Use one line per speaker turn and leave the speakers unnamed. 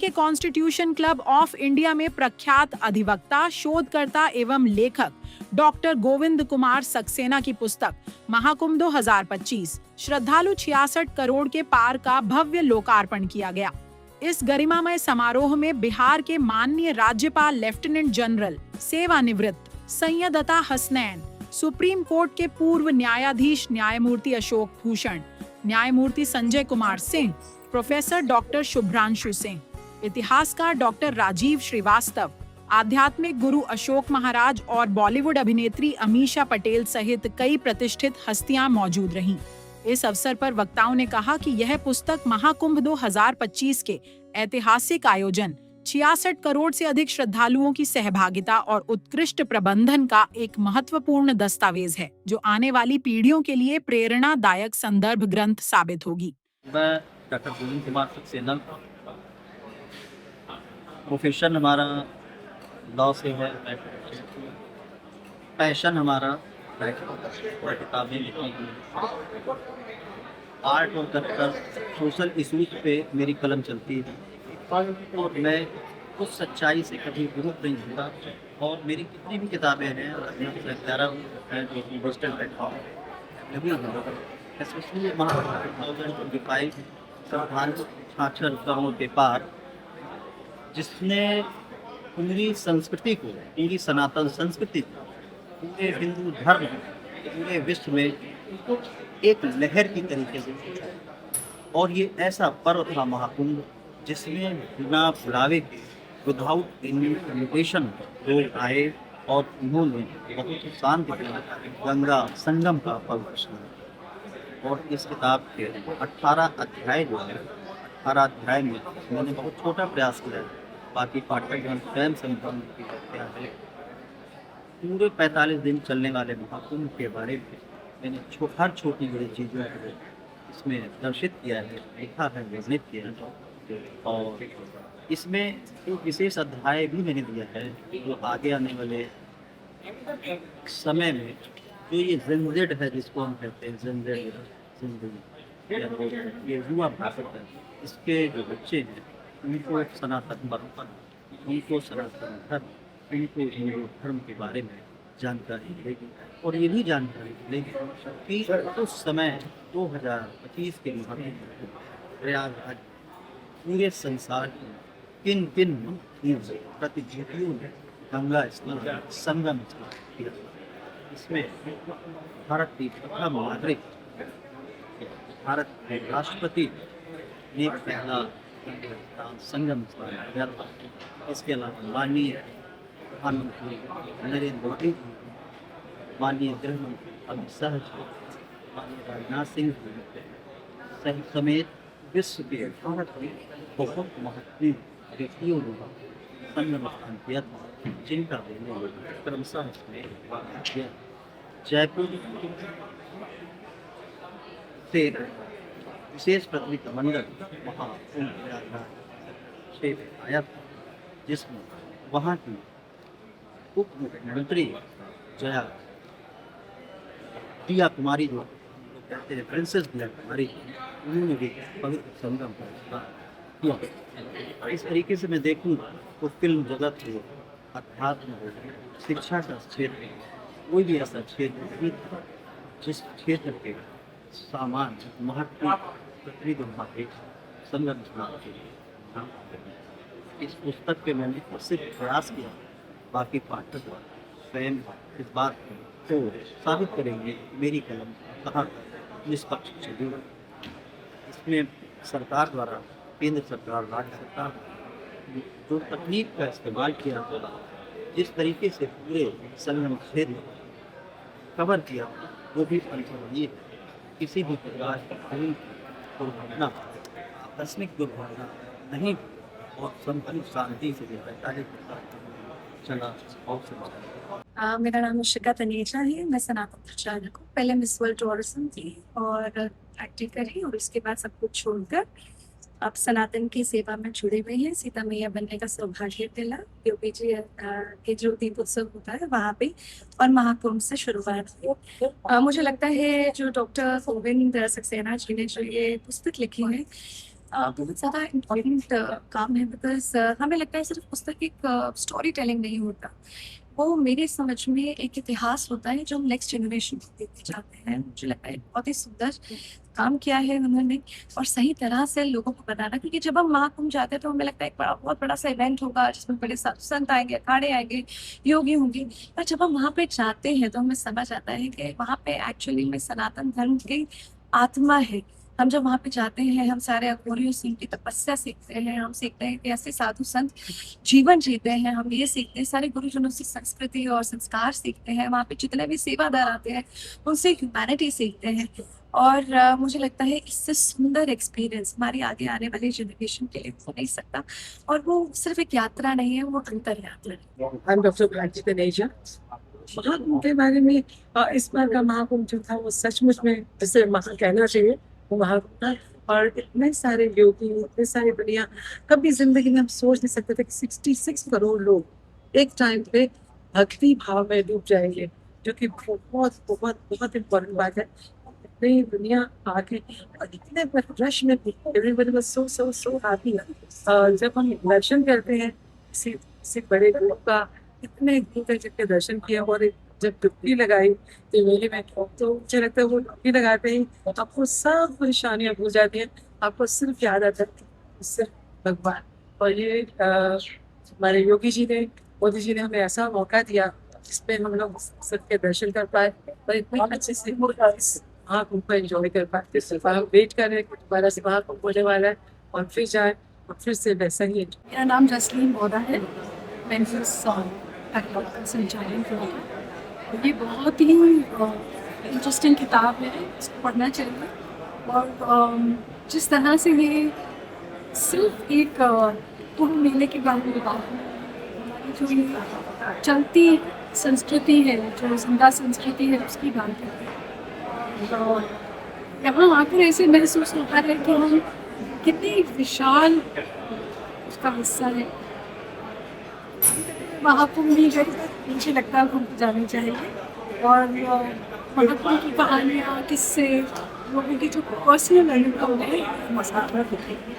के constitution club of India में प्रख्यात अधिवक्ता, शोधकर्ता एवं लेखक डॉक्टर गोविंद कुमार सक्सेना की पुस्तक महाकुंभ 2025 श्रद्धालु 66 करोड़ के पार का भव्य लोकार्पण किया गया। इस गरिमामय समारोह में बिहार के माननीय राज्यपाल लेफ्टिनेंट जनरल सेवानिवृत्त सैयद अता हसनैन, सुप्रीम कोर्ट के पूर्व न्यायाधीश न्यायमूर्ति अशोक भूषण, न्यायमूर्ति संजय कुमार सिंह, प्रोफेसर डॉक्टर शुभ्रांशु सिंह, इतिहासकार डॉक्टर राजीव श्रीवास्तव, आध्यात्मिक गुरु अशोक महाराज और बॉलीवुड अभिनेत्री अमीषा पटेल सहित कई प्रतिष्ठित हस्तियां मौजूद रहीं। इस अवसर पर वक्ताओं ने कहा कि यह पुस्तक महाकुंभ 2025 के ऐतिहासिक आयोजन, 66 करोड़ से अधिक श्रद्धालुओं की सहभागिता और उत्कृष्ट प्रबंधन का एक महत्वपूर्ण दस्तावेज है, जो आने वाली पीढ़ियों के लिए प्रेरणादायक संदर्भ ग्रंथ साबित होगी।
मैं डॉक्टर गोविंद कुमार सक्सेना, प्रोफेशन हमारा लॉ से है, पैशन हमारा और किताबें लिखी, आर्ट और कल्चर, सोशल इशूज पे मेरी कलम चलती है और मैं उस सच्चाई से कभी विमुख नहीं होता। और मेरी कितनी भी किताबें हैं, डिजिटल प्लेटफॉर्म स्पेशली महाकुंभ श्रद्धालु 66 करोड़ के पार, जिसने पूरी संस्कृति को, पूरी सनातन संस्कृति को, पूरे हिंदू धर्म, पूरे विश्व में एक लहर की तरीके से पहुंचाया। और ये ऐसा पर्व था महाकुंभ, जिसमें बिना बुलावे के, विदाउट इन्विटेशन लोग आए और उन्होंने बहुत शांतिपूर्ण गंगा संगम का पर्व शुरू। और इस किताब के 18 अध्याय जो है, 18 अध्याय में मैंने बहुत छोटा प्रयास किया, बाकी पाठ्यक्रम स्वयं संपन्न किया है। पूरे 45 दिन चलने वाले महाकुंभ के बारे में मैंने हर छोटी बड़ी चीज़ों को इसमें दर्शित किया है, लिखा है, वर्णित किया है। और इसमें एक विशेष अध्याय भी मैंने दिया है जो आगे आने वाले समय में जो ये ज़िंदगी है, जिसको हम कहते हैं जिंदगी, ये युवा भाषा है, इसके जो बच्चे हैं उनको सनातन परंपरा, उनको सनातन धर्म, उनको हिंदू धर्म के बारे में जानकारी मिलेगी। और ये भी जानकारी मिलेगी कि उस समय 2025 के महाकुंभ प्रयागराज पूरे संसार के किन किन प्रतिनिधियों ने गंगा स्नान, संगम स्नान किया। इसमें भारत की प्रथम नागरिक, भारत के राष्ट्रपति ने पहला संगम स्नान किया था। इसके अलावा माननीय प्रधानमंत्री नरेंद्र मोदी, माननीय गृह मंत्री अमित शाह जी, माननीय राजनाथ सिंह जी समेत विश्व के भारत में बहुत महत्वपूर्ण व्यक्तियों ने संगम स्नान किया था, जिनका क्रमशः इसमें किया। जयपुर से विशेष प्रतिनिधिमंडल वहाँ प्रयागराज से आया था, जिसमें वहाँ की उप मुख्यमंत्री दिया कुमारी, जो कहते हैं प्रिंसेस दिया कुमारी, उन्होंने भी पवित्र संगम का किया। इस तरीके से मैं देखूँ तो फिल्म जगत हो, अध्यात्म हो, शिक्षा का क्षेत्र, कोई भी ऐसा क्षेत्र नहीं था जिस क्षेत्र के सामान महत्वपूर्ण प्रतिनिधि संगम स्नान के। इस पुस्तक पे मैंने सिर्फ प्रयास किया, बाकी पाठक स्वयं इस बात को साबित करेंगे मेरी कलम कहाँ निष्पक्ष चली। इसमें सरकार द्वारा, केंद्र सरकार, राज्य सरकार जो तकनीक का इस्तेमाल किया गया, जिस तरीके से पूरे संगम क्षेत्र कवर किया, वो भी अनुकरणीय है। किसी भी प्रकार की दुर्घटना, आकस्मिक दुर्घटना नहीं और संपूर्ण शांति से चला। और
मेरा नाम मुशिका तनेजा है, मैं सनातन प्रचारक हूँ। पहले मिस वर्ल्ड टूरिज्म थी और एक्टिंग करी और उसके बाद सब कुछ छोड़कर अब सनातन की सेवा में जुड़े हुए हैं। सीता मैया बनने का सौभाग्य मिला। पीओपीजी के जो दीप उत्सव होता है वहाँ पे और महाकुंभ से शुरुआत हुई। मुझे लगता है जो डॉक्टर गोविंद सक्सेना जी ने जो ये पुस्तक लिखी है बहुत ज़्यादा इम्पोर्टेंट काम है, बिकॉज़ हमें लगता है सिर्फ पुस्तक एक स्टोरी टेलिंग नहीं होता, वो मेरी समझ में एक इतिहास होता है जो हम नेक्स्ट जनरेशन को देते जाते हैं। मुझे लगता है बहुत ही सुंदर काम किया है उन्होंने, और सही तरह से लोगों को बताना, क्योंकि जब हम महाकुंभ जाते हैं तो हमें लगता है एक बहुत बड़ा सा इवेंट होगा जिसमें बड़े साधु संत आएंगे, अखाड़े आएंगे, योगी होंगे, पर जब हम वहाँ पे जाते हैं तो हमें समझ आता है कि वहाँ पे एक्चुअली में सनातन धर्म की आत्मा है। हम जब वहाँ पे जाते हैं, हम सारे अघोरियों से उनकी तपस्या सीखते हैं, हम सीखते हैं कि ऐसे साधु संत जीवन जीते हैं, हम ये सीखते हैं, सारे गुरुजनों से संस्कृति और संस्कार सीखते हैं, वहाँ पे जितने भी सेवादार आते हैं उनसे ह्यूमैनिटी सीखते हैं। और मुझे लगता है इससे सुंदर एक्सपीरियंस हमारी आगे आने वाली जनरेशन के लिए हो नहीं सकता, और वो सिर्फ एक यात्रा नहीं है, वो अंतर यात्रा है।
I am doctor Prachi Taneja. Mahakumbh के बारे में इस बार का महाकुंभ जो था वो सचमुच में जिसे महा कहना चाहिए वो महाकुंभ था, और इतने सारे योगी, इतने सारी दुनिया, कभी जिंदगी में हम सोच नहीं सकते थे कि 66 करोड़ लोग एक टाइम पे भक्ति भाव में डूब जाएंगे, जो कि बहुत बहुत बहुत इम्पोर्टेंट बात है। इतनी दुनिया आके और इतने रश में एवरीबॉडी वाज सो हैप्पी। जब हम दर्शन करते हैं किसी बड़े ग्रुप का, इतने दूर तक जिनके दर्शन किए, और जब डुबकी लगाई त्रिवेणी में, तो मुझे लगता है वो डुबकी लगाते ही आपको सब परेशानियां भूल जाती हैं, आपको सिर्फ याद आता है सिर्फ भगवान। और ये हमारे योगी जी ने, मोदी जी ने हमें ऐसा मौका दिया जिसपे हम लोग सबके दर्शन कर पाए और इतने अच्छे से महाकुंभ को एंजॉय कर पाए। सिर्फ हम वेट कर रहे हैं कि दोबारा से महाकुंभ होने वाला है और फिर जाए और फिर से वैसा ही enjoy।
मेरा नाम जसलीन बोरा है, मैंने इस पैटलॉग का संचालन किया है। ये बहुत ही इंटरेस्टिंग किताब है, इसको पढ़ना चाहिए। और जिस तरह से ये सिर्फ एक कुंभ मेले के बारे में बात है, हमारी जो ये चलती संस्कृति है, जो जिंदा संस्कृति है, उसकी बात करते हैं। और यहाँ आकर ऐसे महसूस होता है कि हम कितनी विशाल उसका हिस्सा है। महाकुंभ भी गई, मुझे लगता है हमको जानी चाहिए, और महाकुंभ की कहानियाँ, किस्से, लोगों की जो पर्सनल अनुभव है, मसाला दिखेंगे।